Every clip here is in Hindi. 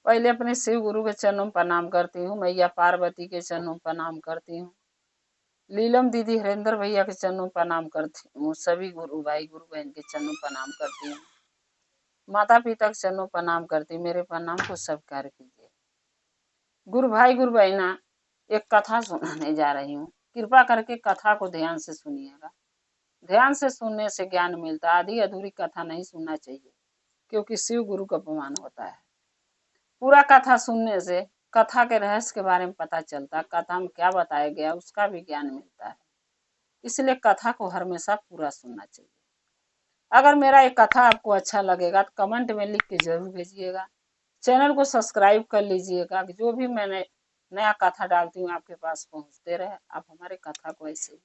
पहले अपने शिव गुरु के चरणों में प्रणाम करती हूँ, मैया पार्वती के चरणों में प्रणाम करती हूँ, लीलम दीदी हरेंद्र भैया के चरणों में प्रणाम करती हूँ, सभी गुरु भाई गुरु बहन के चरणों में प्रणाम करती हूँ, माता पिता के चरणों में प्रणाम करती हूँ। मेरे प्रणाम को स्वीकार कीजिए। गुरु भाई गुरु बहना, एक कथा सुनाने जा रही हूँ, कृपा करके कथा को ध्यान से सुनिएगा। ध्यान से सुनने से ज्ञान मिलता है, आधी अधूरी कथा नहीं सुनना चाहिए, क्योंकि शिव गुरु का अपमान होता है। पूरा कथा सुनने से कथा के रहस्य के बारे में पता चलता है, कथा में क्या बताया गया उसका भी ज्ञान मिलता है। इसलिए कथा को हमेशा पूरा सुनना चाहिए। अगर मेरा ये कथा आपको अच्छा लगेगा तो कमेंट में लिख के जरूर भेजिएगा। चैनल को सब्सक्राइब कर लीजिएगा कि जो भी मैंने नया कथा डालती हूँ आपके पास पहुंचते रहे। आप हमारे कथा को ऐसे ही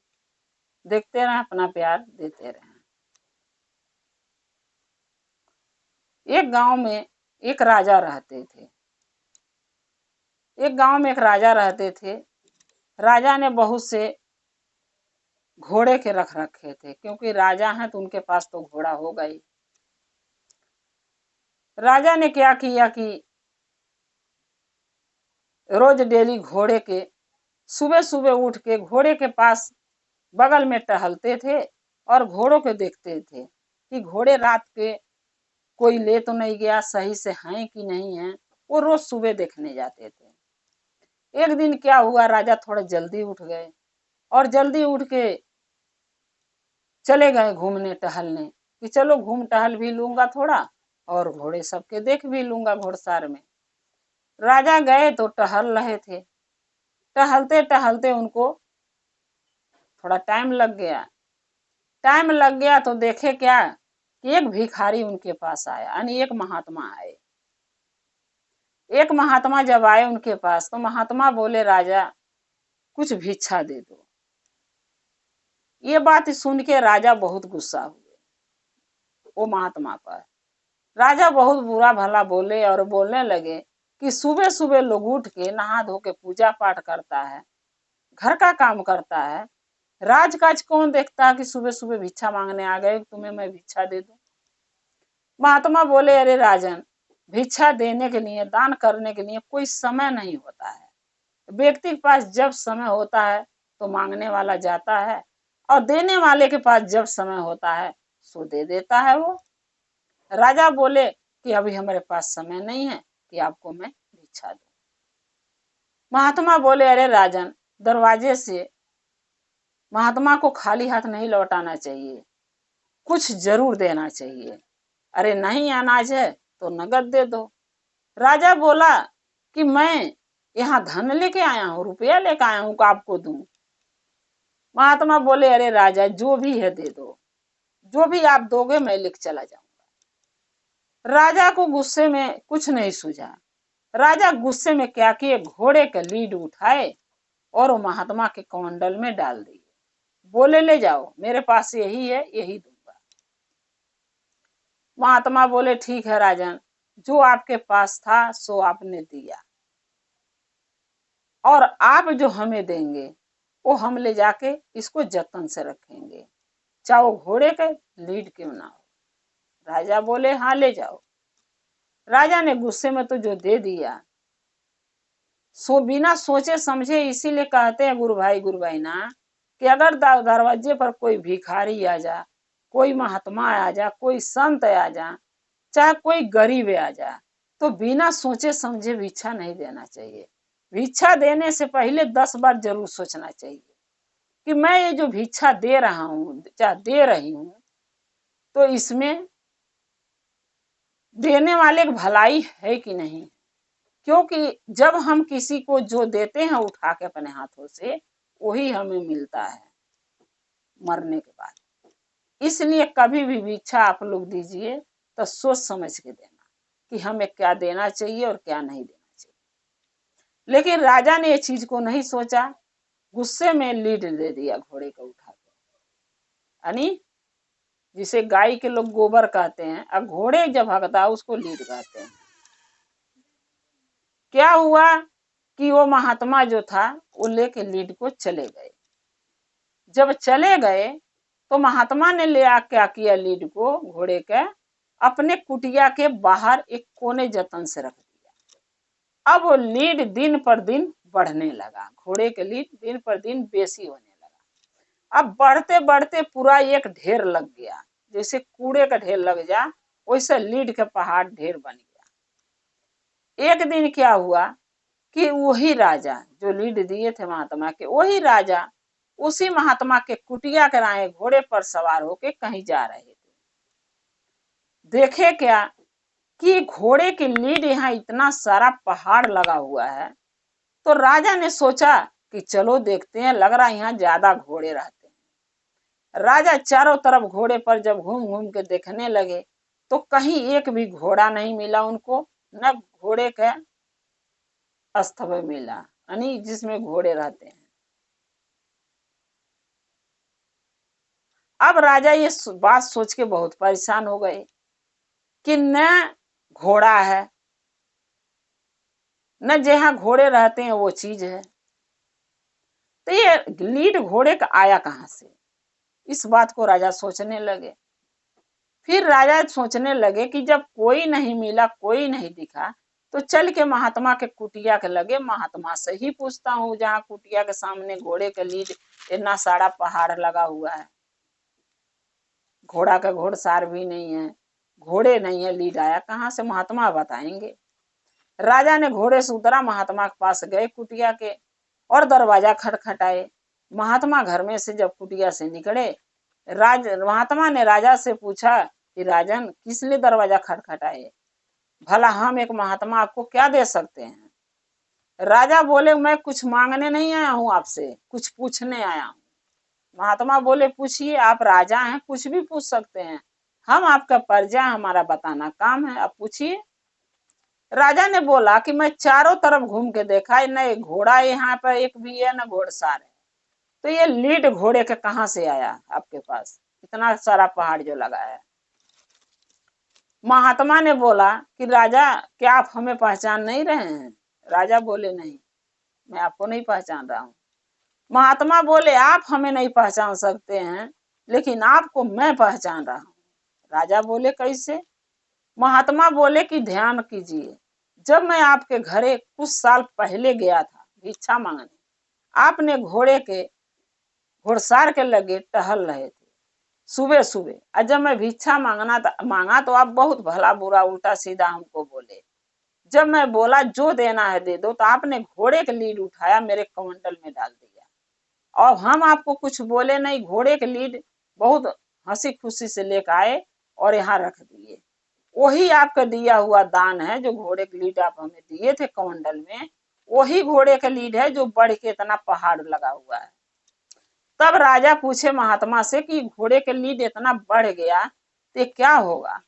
देखते रहें, अपना प्यार देते रहें। एक गांव में एक राजा रहते थे। एक गांव में एक राजा रहते थे। राजा ने बहुत से घोड़े के रख रखे थे, क्योंकि राजा हैं तो उनके पास तो घोड़ा होगा ही। राजा ने क्या किया कि रोज डेली घोड़े के सुबह सुबह उठ के घोड़े के पास बगल में टहलते थे और घोड़ों को देखते थे कि घोड़े रात के कोई ले तो नहीं गया, सही से हैं कि नहीं है। वो रोज सुबह देखने जाते थे। एक दिन क्या हुआ, राजा थोड़ा जल्दी उठ गए और जल्दी उठ के चले गए घूमने टहलने कि चलो घूम टहल भी लूंगा थोड़ा और घोड़े सबके देख भी लूंगा घोड़सार में। राजा गए तो टहल रहे थे। टहलते टहलते उनको थोड़ा टाइम लग गया। टाइम लग गया तो देखे क्या कि एक भिखारी उनके पास आया, यानी एक महात्मा आए। एक महात्मा जब आए उनके पास तो महात्मा बोले, राजा कुछ भिक्षा दे दो। ये बात सुन के राजा बहुत गुस्सा हुए वो महात्मा पर। राजा बहुत बुरा भला बोले और बोलने लगे कि सुबह सुबह लोग उठ के नहा धो के पूजा पाठ करता है, घर का काम करता है, राजकाज कौन देखता है कि सुबह सुबह भिक्षा मांगने आ गए, तुम्हें मैं भिक्षा दे दूं। महात्मा बोले, अरे राजन, भिक्षा देने के लिए, दान करने के लिए कोई समय नहीं होता है। व्यक्ति के पास जब समय होता है तो मांगने वाला जाता है और देने वाले के पास जब समय होता है सो दे देता है वो। राजा बोले कि अभी हमारे पास समय नहीं है कि आपको मैं भिक्षा दूं। महात्मा बोले, अरे राजन, दरवाजे से महात्मा को खाली हाथ नहीं लौटाना चाहिए, कुछ जरूर देना चाहिए। अरे नहीं अनाज है तो नगद दे दो। राजा बोला कि मैं यहाँ धन लेके आया हूँ, रुपया लेके आया हूँ, आपको दूं। महात्मा बोले, अरे राजा, जो भी है दे दो, जो भी आप दोगे मैं लिख चला जाऊंगा। राजा को गुस्से में कुछ नहीं सूझा। राजा गुस्से में क्या किए, घोड़े का लीड उठाए और वो महात्मा के कमंडल में डाल दिए। बोले, ले जाओ, मेरे पास यही है, यही दूंगा। महात्मा बोले, ठीक है राजन, जो आपके पास था सो आपने दिया, और आप जो हमें देंगे वो हम ले जाके इसको जतन से रखेंगे, चाहे वो घोड़े के लीड क्यों ना हो। राजा बोले, हाँ ले जाओ। राजा ने गुस्से में तो जो दे दिया सो बिना सोचे समझे। इसीलिए कहते हैं गुरु भाई गुरु बहना कि अगर दरवाजे पर कोई भिखारी आ जा, कोई महात्मा आ जा, कोई संत आ जा, चाहे कोई गरीब आ जा, तो बिना सोचे समझे भिक्षा नहीं देना चाहिए। भिक्षा देने से पहले 10 बार जरूर सोचना चाहिए कि मैं ये जो भिक्षा दे रहा हूँ, चाहे दे रही हूँ, तो इसमें देने वाले की भलाई है कि नहीं। क्योंकि जब हम किसी को जो देते हैं उठा के अपने हाथों से, वही हमें मिलता है मरने के बाद। इसलिए कभी भी भिक्षा आप लोग दीजिए तो सोच समझ के देना कि हमें क्या देना चाहिए और क्या नहीं देना चाहिए। लेकिन राजा ने ये चीज को नहीं सोचा, गुस्से में लीड दे दिया घोड़े को उठा के, यानी जिसे गाय के लोग गोबर कहते हैं, अब घोड़े जब भगता उसको लीड कहते हैं। क्या हुआ कि वो महात्मा जो था वो लेके लीड को चले गए। जब चले गए तो महात्मा ने ले आ क्या किया, लीड को घोड़े के अपने कुटिया के बाहर एक कोने जतन से रख दिया। अब वो लीड दिन पर दिन बढ़ने लगा, घोड़े के लीड दिन पर दिन बेसी होने लगा। अब बढ़ते बढ़ते पूरा एक ढेर लग गया, जैसे कूड़े का ढेर लग जा वैसे लीड के पहाड़ ढेर बन गया। एक दिन क्या हुआ कि वही राजा जो लीड दिए थे महात्मा के, वही राजा उसी महात्मा के कुटिया कराए घोड़े पर सवार होके कहीं जा रहे थे। देखे क्या कि घोड़े की लीड यहाँ इतना सारा पहाड़ लगा हुआ है। तो राजा ने सोचा कि चलो देखते हैं, लग रहा है यहाँ ज्यादा घोड़े रहते हैं। राजा चारों तरफ घोड़े पर जब घूम घूम के देखने लगे तो कहीं एक भी घोड़ा नहीं मिला उनको, न घोड़े का अस्थबे मिला, यानी जिसमें घोड़े रहते हैं। अब राजा ये बात सोच के बहुत परेशान हो गए कि न घोड़ा है, न जहाँ घोड़े रहते हैं वो चीज है, तो ये लीड घोड़े का आया कहाँ से। इस बात को राजा सोचने लगे। फिर राजा सोचने लगे कि जब कोई नहीं मिला, कोई नहीं दिखा, तो चल के महात्मा के कुटिया के लगे महात्मा से ही पूछता हूँ, जहाँ कुटिया के सामने घोड़े के लीड इतना सारा पहाड़ लगा हुआ है, घोड़ा का घोड़सार भी नहीं है, घोड़े नहीं है, लीड आया कहाँ से, महात्मा बताएंगे। राजा ने घोड़े से उतरा, महात्मा के पास गए कुटिया के और दरवाजा खटखटाए। महात्मा घर में से जब कुटिया से निकले, महात्मा ने राजा से पूछा कि राजन किस लिए दरवाजा खटखटाए, भला हम एक महात्मा आपको क्या दे सकते हैं। राजा बोले मैं कुछ मांगने नहीं आया हूँ आपसे, कुछ पूछने आया हूँ। महात्मा बोले पूछिए, आप राजा हैं, कुछ भी पूछ सकते हैं, हम आपका प्रजा, हमारा बताना काम है, आप पूछिए। राजा ने बोला कि मैं चारों तरफ घूम के देखा, न घोड़ा यहाँ पर एक भी है, न घोड़सार है, तो ये लीड घोड़े के कहाँ से आया आपके पास, इतना सारा पहाड़ जो लगा है। महात्मा ने बोला कि राजा क्या आप हमें पहचान नहीं रहे हैं। राजा बोले नहीं, मैं आपको नहीं पहचान रहा हूँ। महात्मा बोले आप हमें नहीं पहचान सकते हैं, लेकिन आपको मैं पहचान रहा हूँ। राजा बोले कैसे। महात्मा बोले कि ध्यान कीजिए, जब मैं आपके घरे कुछ साल पहले गया था भिक्षा मांगने, आपने घोड़े के घोड़सार के लगे टहल रहे थे सुबह सुबह, और जब मैं भिक्षा मांगा तो आप बहुत भला बुरा उल्टा सीधा हमको बोले। जब मैं बोला जो देना है दे दो, तो आपने घोड़े के लीड उठाया मेरे कमंडल में डाल दिया, और हम आपको कुछ बोले नहीं, घोड़े के लीड बहुत हंसी खुशी से लेकर आए और यहाँ रख दिए। वही आपका दिया हुआ दान है, जो घोड़े के लीड आप हमें दिए थे कमंडल में, वही घोड़े का लीड है जो बढ़ के इतना पहाड़ लगा हुआ है। तब राजा पूछे महात्मा से कि घोड़े के लीड इतना बढ़ गया तो क्या होगा।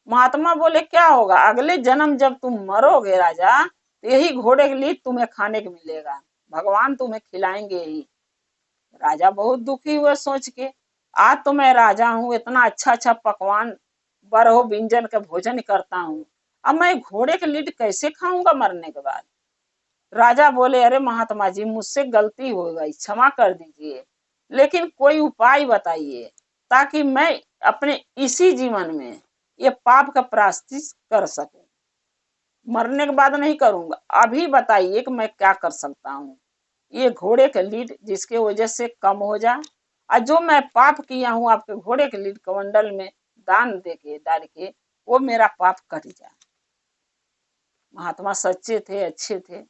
महात्मा बोले क्या होगा, अगले जन्म जब तुम मरोगे राजा, तो यही घोड़े के लीड तुम्हें खाने को मिलेगा, भगवान तुम्हें खिलाएंगे ही। राजा बहुत दुखी हुए सोच के, आज तो मैं राजा हूँ, इतना अच्छा अच्छा पकवान बरहो व्यंजन का भोजन करता हूँ, अब मैं घोड़े के लीड कैसे खाऊंगा मरने के बाद। राजा बोले अरे महात्मा जी मुझसे गलती हो गई, क्षमा कर दीजिए, लेकिन कोई उपाय बताइए ताकि मैं अपने इसी जीवन में ये पाप का प्रायश्चित कर सकूं। मरने के बाद नहीं करूंगा, अभी बताइए कि मैं क्या कर सकता हूँ, ये घोड़े के लीड जिसके वजह से कम हो जाए, और जो मैं पाप किया हूँ आपके घोड़े के लीड कमंडल में दान दे के डाल के, वो मेरा पाप कट जाए। महात्मा सच्चे थे, अच्छे थे।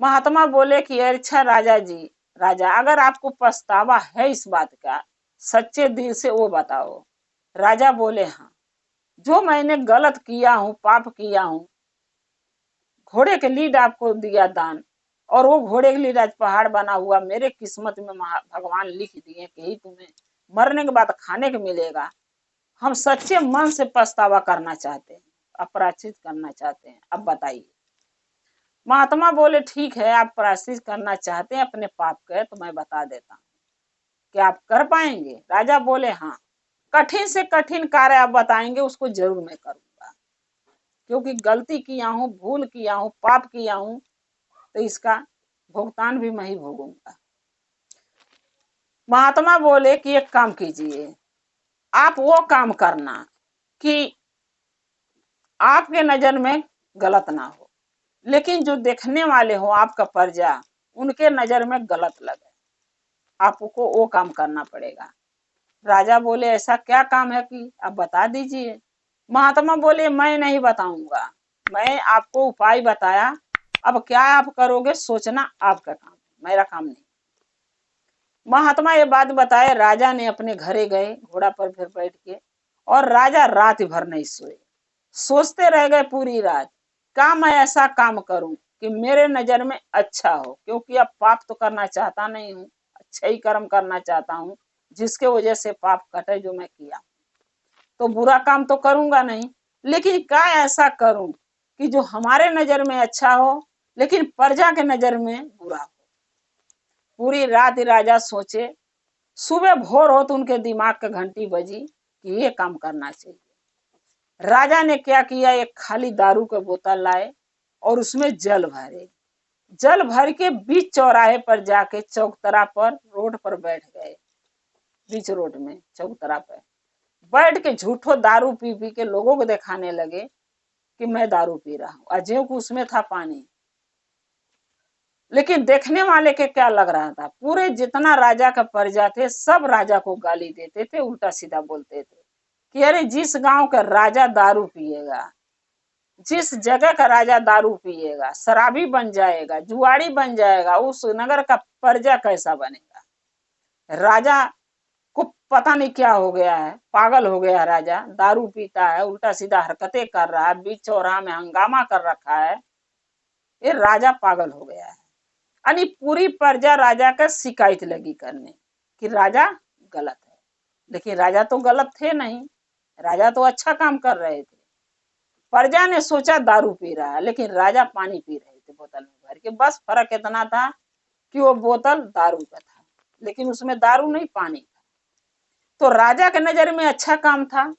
महात्मा बोले कि अच्छा राजा जी, राजा अगर आपको पछतावा है इस बात का, सच्चे दिल से वो बताओ। राजा बोले हाँ, जो मैंने गलत किया हूँ, पाप किया हूँ, घोड़े के लीड आपको दिया दान, और वो घोड़े के लीड आज पहाड़ बना हुआ मेरे किस्मत में भगवान लिख दिए कि ही तुम्हें मरने के बाद खाने को मिलेगा। हम सच्चे मन से पछतावा करना चाहते हैं, अपराचित करना चाहते हैं, अब बताइए। महात्मा बोले ठीक है, आप प्रायश्चित करना चाहते हैं अपने पाप का, तो मैं बता देता हूँ, क्या आप कर पाएंगे। राजा बोले हाँ, कठिन से कठिन कार्य आप बताएंगे उसको जरूर मैं करूंगा, क्योंकि गलती किया हूँ, भूल किया हूँ, पाप किया हूँ, तो इसका भुगतान भी मैं ही भोगूंगा। महात्मा बोले कि एक काम कीजिए, आप वो काम करना कि आपके नजर में गलत ना हो, लेकिन जो देखने वाले हो आपका प्रजा, उनके नजर में गलत लगे, आपको वो काम करना पड़ेगा। राजा बोले ऐसा क्या काम है कि आप बता दीजिए। महात्मा बोले मैं नहीं बताऊंगा, मैं आपको उपाय बताया, अब क्या आप करोगे सोचना आपका काम है, मेरा काम नहीं। महात्मा ये बात बताए, राजा ने अपने घरे गए घोड़ा पर फिर बैठ के, और राजा रात भर नहीं सोए, सोचते रह गए पूरी रात, क्या मैं ऐसा काम करूं कि मेरे नजर में अच्छा हो, क्योंकि अब पाप तो करना चाहता नहीं हूं, अच्छा ही कर्म करना चाहता हूं, जिसके वजह से पाप कटे जो मैं किया, तो बुरा काम तो करूंगा नहीं, लेकिन क्या ऐसा करूं कि जो हमारे नजर में अच्छा हो लेकिन प्रजा के नजर में बुरा हो। पूरी रात राजा सोचे, सुबह भोर हो तो उनके दिमाग का घंटी बजी कि ये काम करना चाहिए। राजा ने क्या किया, एक खाली दारू का बोतल लाए और उसमें जल भरे, जल भर के बीच चौराहे पर जाके चौतरा पर रोड पर बैठ गए, बीच रोड में चौतरा पर बैठ के झूठो दारू पी पी के लोगों को दिखाने लगे कि मैं दारू पी रहा हूं, अजय को उसमें था पानी। लेकिन देखने वाले के क्या लग रहा था, पूरे जितना राजा का प्रजा थे सब राजा को गाली देते थे, उल्टा सीधा बोलते थे कि अरे जिस गांव का राजा दारू पिएगा, जिस जगह का राजा दारू पिएगा, शराबी बन जाएगा, जुआरी बन जाएगा, उस नगर का प्रजा कैसा बनेगा। राजा को पता नहीं क्या हो गया है, पागल हो गया है राजा, दारू पीता है, उल्टा सीधा हरकतें कर रहा है, बीच चौराहा में हंगामा कर रखा है, ये राजा पागल हो गया है। यानी पूरी प्रजा राजा का शिकायत लगी करने कि राजा गलत है, लेकिन राजा तो गलत थे नहीं, राजा तो अच्छा काम कर रहे थे। प्रजा ने सोचा दारू पी रहा है, लेकिन राजा पानी पी रहे थे बोतल में भर के, बस फर्क इतना था कि वो बोतल दारू का था, लेकिन उसमें दारू नहीं पानी था। तो राजा के नजर में अच्छा काम था,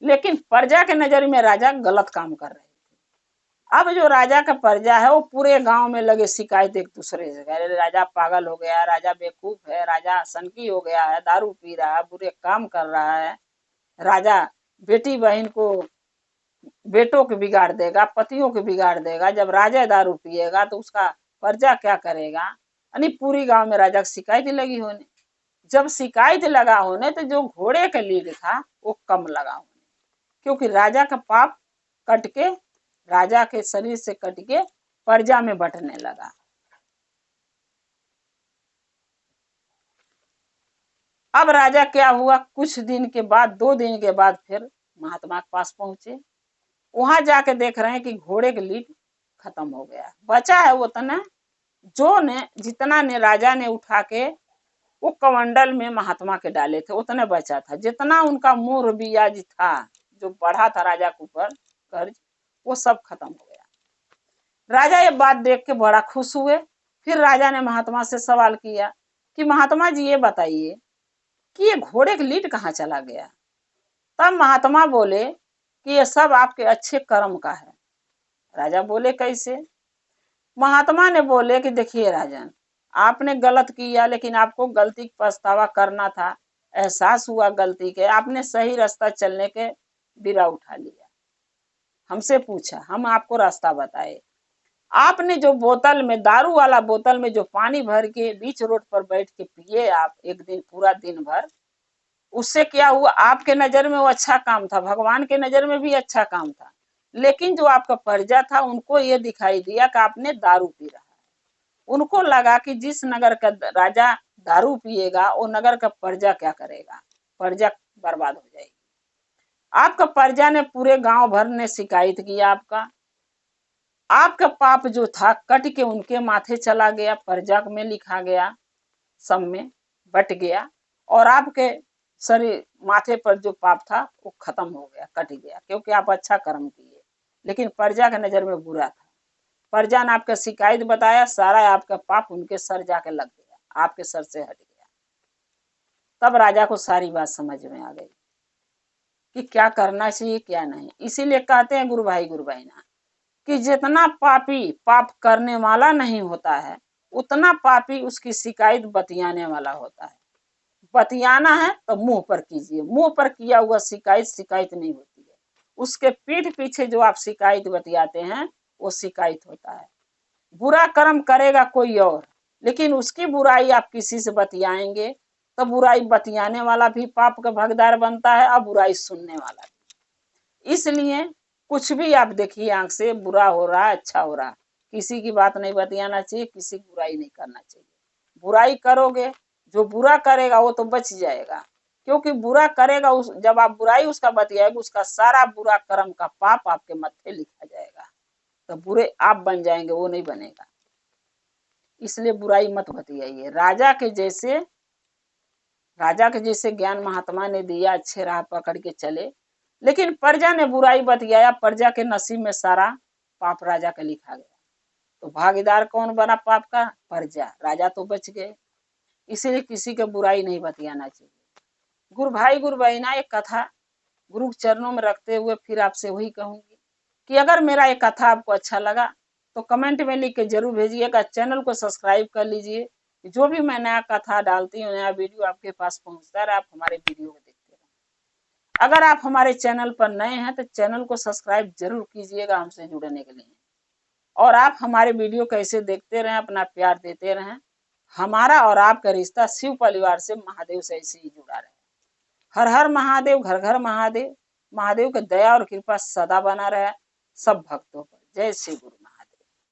लेकिन प्रजा के नजर में राजा गलत काम कर रहे थे। अब जो राजा का प्रजा है वो पूरे गांव में लगे शिकायत एक दूसरे से, अरे राजा पागल हो गया, राजा बेवकूफ है, राजा सनकी हो गया है, दारू पी रहा है, बुरे काम कर रहा है, राजा बेटी बहन को, बेटों को बिगाड़ देगा, पतियों को बिगाड़ देगा, जब राजा दारू पिएगा तो उसका प्रजा क्या करेगा। यानी पूरी गांव में राजा की शिकायत लगी होने, जब शिकायत लगा होने तो जो घोड़े का लीड था वो कम लगा होने, क्योंकि राजा का पाप कट के, राजा के शरीर से कट के प्रजा में बंटने लगा। अब राजा क्या हुआ, कुछ दिन के बाद, 2 दिन के बाद फिर महात्मा के पास पहुंचे, वहां जाके देख रहे हैं कि घोड़े का लीड खत्म हो गया, बचा है उतना जो ने, जितना ने राजा ने उठा के वो कमंडल में महात्मा के डाले थे उतने बचा था, जितना उनका मोर ब्याज था जो बढ़ा था राजा के ऊपर कर्ज, वो सब खत्म हो गया। राजा ये बात देख के बड़ा खुश हुए। फिर राजा ने महात्मा से सवाल किया कि महात्मा जी ये बताइए कि ये घोड़े का लीड कहाँ चला गया। तब महात्मा बोले कि ये सब आपके अच्छे कर्म का है। राजा बोले कैसे। महात्मा ने बोले कि देखिए राजन, आपने गलत किया, लेकिन आपको गलती का पछतावा करना था, एहसास हुआ गलती के, आपने सही रास्ता चलने के बीड़ा उठा लिया, हमसे पूछा, हम आपको रास्ता बताए। आपने जो बोतल में, दारू वाला बोतल में जो पानी भर के बीच रोड पर बैठ के पिए आप एक दिन, पूरा दिन भर, उससे क्या हुआ, आपके नजर में वो अच्छा काम था, भगवान के नजर में भी अच्छा काम था, लेकिन जो आपका प्रजा था उनको ये दिखाई दिया कि आपने दारू पी रहा है। उनको लगा कि जिस नगर का राजा दारू पिएगा वो नगर का प्रजा क्या करेगा, प्रजा बर्बाद हो जाएगी। आपका प्रजा ने पूरे गांव भर ने शिकायत किया, आपका पाप जो था कट के उनके माथे चला गया, प्रजा में लिखा गया, सब में बट गया, और आपके शरीर माथे पर जो पाप था वो खत्म हो गया, कट गया, क्योंकि आप अच्छा कर्म किए, लेकिन प्रजा के नजर में बुरा था। प्रजा ने आपका शिकायत बताया, सारा आपका पाप उनके सर जाके लग गया, आपके सर से हट गया। तब राजा को सारी बात समझ में आ गई कि क्या करना चाहिए क्या नहीं। इसीलिए कहते हैं गुरु भाई गुरु बहना कि जितना पापी पाप करने वाला नहीं होता है, उतना पापी उसकी शिकायत बतियाने वाला होता है। बतियाना है तो मुंह पर कीजिए, मुंह पर किया हुआ शिकायत शिकायत नहीं होती है। उसके पीठ पीछे जो आप शिकायत बतियाते हैं वो शिकायत होता है। बुरा कर्म करेगा कोई और, लेकिन उसकी बुराई आप किसी से बतियाएंगे तो बुराई बतियाने वाला भी पाप का भागीदार बनता है और बुराई सुनने वाला भी। इसलिए कुछ भी आप देखिए आंख से, बुरा हो रहा है अच्छा हो रहा है, किसी की बात नहीं बतियाना चाहिए, किसी की बुराई नहीं करना चाहिए। बुराई करोगे, जो बुरा करेगा वो तो बच जाएगा, क्योंकि बुरा करेगा जब आप बुराई उसका बतियाएगा, उसका सारा बुरा कर्म का पाप आपके मत्थे लिखा जाएगा, तो बुरे आप बन जाएंगे, वो नहीं बनेगा। इसलिए बुराई मत बतियाइए। राजा के जैसे ज्ञान महात्मा ने दिया, अच्छे राह पकड़ के चले, लेकिन प्रजा ने बुराई बतियाया, प्रजा के नसीब में सारा पाप राजा का लिखा गया। तो भागीदार कौन बना पाप का? प्रजा। राजा तो बच गए। इसीलिए किसी के बुराई नहीं बतियाना चाहिए। गुरु भाई गुरु बहना, एक कथा गुरु चरणों में रखते हुए फिर आपसे वही कहूंगी कि अगर मेरा ये कथा आपको अच्छा लगा तो कमेंट में लिख के जरूर भेजिएगा। चैनल को सब्सक्राइब कर लीजिए, जो भी मैं नया कथा डालती हूँ, नया वीडियो आपके पास पहुंचता रहे, आप हमारे वीडियो को देखते रहें। अगर आप हमारे चैनल पर नए हैं तो चैनल को सब्सक्राइब जरूर कीजिएगा हमसे जुड़ने के लिए। और आप हमारे वीडियो कैसे देखते रहें, अपना प्यार देते रहें। हमारा और आपका रिश्ता शिव परिवार से, महादेव से ऐसे ही जुड़ा रहे। हर हर महादेव, घर घर महादेव। महादेव की दया और कृपा सदा बना रहे सब भक्तों पर। जय श्री गुरु।